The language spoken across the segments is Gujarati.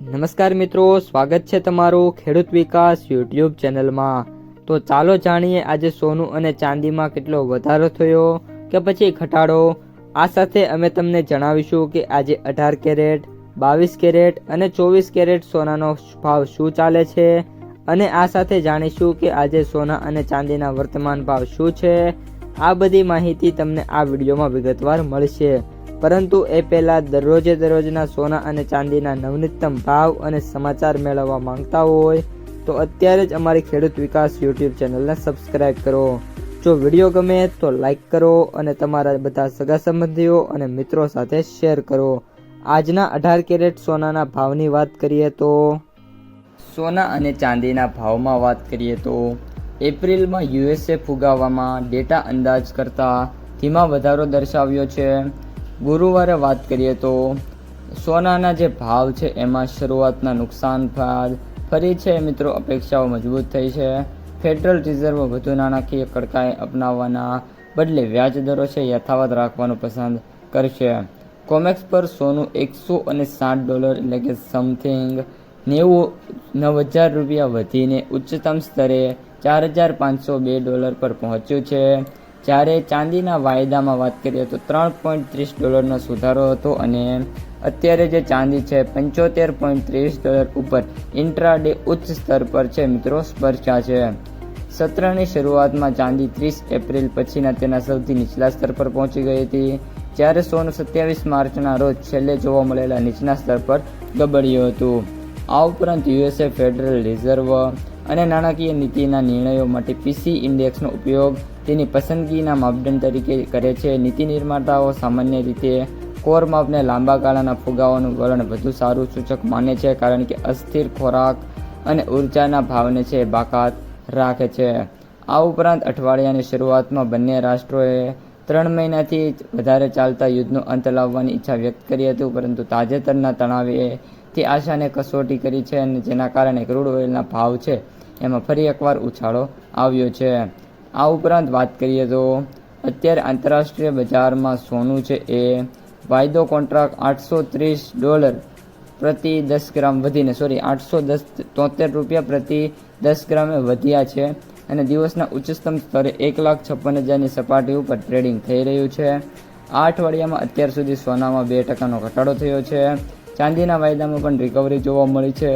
નમસ્કાર મિત્રો, સ્વાગત છે તમારું ખેડૂત વિકાસ યુટ્યુબ ચેનલમાં। તો ચાલો જાણીએ આજે સોનું અને ચાંદીમાં કેટલો વધારો થયો કે પછી ઘટાડો। આ સાથે અમે તમને જણાવીશું કે આજે 18 કેરેટ, 22 કેરેટ અને 24 કેરેટ સોનાનો ભાવ શું ચાલે છે અને આ સાથે જાણીશું કે આજે સોના અને ચાંદીના વર્તમાન ભાવ શું છે। આ બધી માહિતી તમને આ વિડીયોમાં વિગતવાર મળશે, પરંતુ એ પહેલાં દરરોજના સોના અને ચાંદીના નવનીતમ ભાવ અને સમાચાર મેળવવા માંગતા હોય તો અત્યારે જ અમારી ખેડૂત વિકાસ યુટ્યુબ ચેનલને સબસ્ક્રાઈબ કરો। જો વિડીયો ગમે તો લાઈક કરો અને તમારા બધા સગા સંબંધીઓ અને મિત્રો સાથે શેર કરો। આજના 18 કેરેટ સોનાના ભાવની વાત કરીએ તો સોના અને ચાંદીના ભાવમાં વાત કરીએ તો એપ્રિલમાં યુએસએ ફુગાવામાં ડેટા અંદાજ કરતાં ધીમા વધારો દર્શાવ્યો છે। ગુરુવારે વાત કરીએ તો સોનાના જે ભાવ છે એમાં શરૂઆતના નુકસાન બાદ ફરી છે મિત્રો અપેક્ષાઓ મજબૂત થઈ છે। ફેડરલ રિઝર્વ વધુ નાણાકીય કડકાઈ અપનાવવાના બદલે વ્યાજ દરો છે યથાવત રાખવાનું પસંદ કરશે। કોમેક્સ પર સોનું $160 એટલે કે સમથિંગ $99,000 વધીને ઉચ્ચતમ સ્તરે $4,502 પર પહોંચ્યું છે। જ્યારે ચાંદીના વાયદામાં વાત કરીએ તો $3.30નો સુધારો હતો અને અત્યારે જે ચાંદી છે $75.30 ઉપર ઇન્ટ્રાડે ઉચ્ચ સ્તર પર છે મિત્રો સ્પર્શ્યા છે। સત્રની શરૂઆતમાં ચાંદી 30 એપ્રિલ પછીના તેના સૌથી નીચલા સ્તર પર પહોંચી ગઈ હતી, જ્યારે સોનું 27 માર્ચના રોજ છેલ્લે જોવા મળેલા નીચલા સ્તર પર ગબડ્યું હતું। આ ઉપરાંત યુએસએ ફેડરલ રિઝર્વ અને નાણાકીય નીતિના નિર્ણયો માટે પીસી ઇન્ડેક્સનો ઉપયોગ તેની પસંદગીના માપદંડ તરીકે કરે છે। નીતિ નિર્માતાઓ સામાન્ય રીતે કોર માપને લાંબા ગાળાના ફુગાવાનું વલણ વધુ સારું સૂચક માને છે, કારણ કે અસ્થિર ખોરાક અને ઉર્જાના ભાવને છે બાકાત રાખે છે। આ ઉપરાંત અઠવાડિયાની શરૂઆતમાં બંને રાષ્ટ્રોએ 3 મહિનાથી વધારે ચાલતા યુદ્ધનો અંત લાવવાની ઈચ્છા વ્યક્ત કરી હતી, પરંતુ તાજેતરના તણાવે તે આશાને કસોટી કરી છે અને જેના કારણે ક્રૂડ ઓઇલના ભાવ છે એમાં ફરી એકવાર ઉછાળો આવ્યો છે। આ ઉપરાંત વાત કરીએ તો અત્યારે આંતરરાષ્ટ્રીય બજારમાં સોનું છે એ વાયદો કોન્ટ્રાક્ટ $830 પ્રતિ 10 ગ્રામ વધીને $873 પ્રતિ 10 ગ્રામે વધ્યા છે અને દિવસના ઉચ્ચતમ સ્તરે 1,56,000ની સપાટી ઉપર ટ્રેડિંગ થઈ રહ્યું છે। આ અઠવાડિયામાં અત્યાર સુધી સોનામાં 2%નો ઘટાડો થયો છે। ચાંદીના વાયદામાં પણ રિકવરી જોવા મળી છે,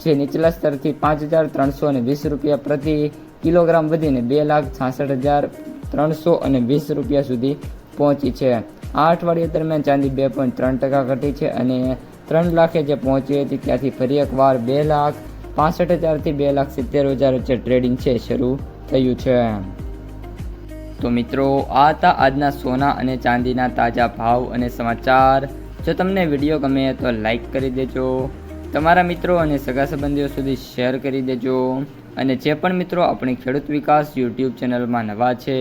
જે નીચલા સ્તરથી $5,320 પ્રતિ કિલોગ્રામ વધીને $2,66,320 સુધી પહોંચી છે। આ અઠવાડિયા દરમિયાન ચાંદી 2.3% ઘટી છે અને 3 લાખે જે પહોંચી હતી ત્યાંથી ફરી એકવાર 2,65,000 થી 2,70,000 વચ્ચે ટ્રેડિંગ છે શરૂ થયું છે। તો મિત્રો, આ હતા આજના સોના અને ચાંદીના તાજા ભાવ અને સમાચાર। જો તમને વિડીયો ગમે તો લાઈક કરી દેજો, તમારા મિત્રો અને સગા સંબંધીઓ સુધી શેર કરી દેજો અને જે પણ મિત્રો આપણી ખેડૂત વિકાસ યુટ્યુબ ચેનલમાં નવા છે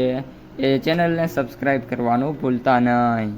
એ ચેનલને સબસ્ક્રાઈબ કરવાનું ભૂલતા નહીં।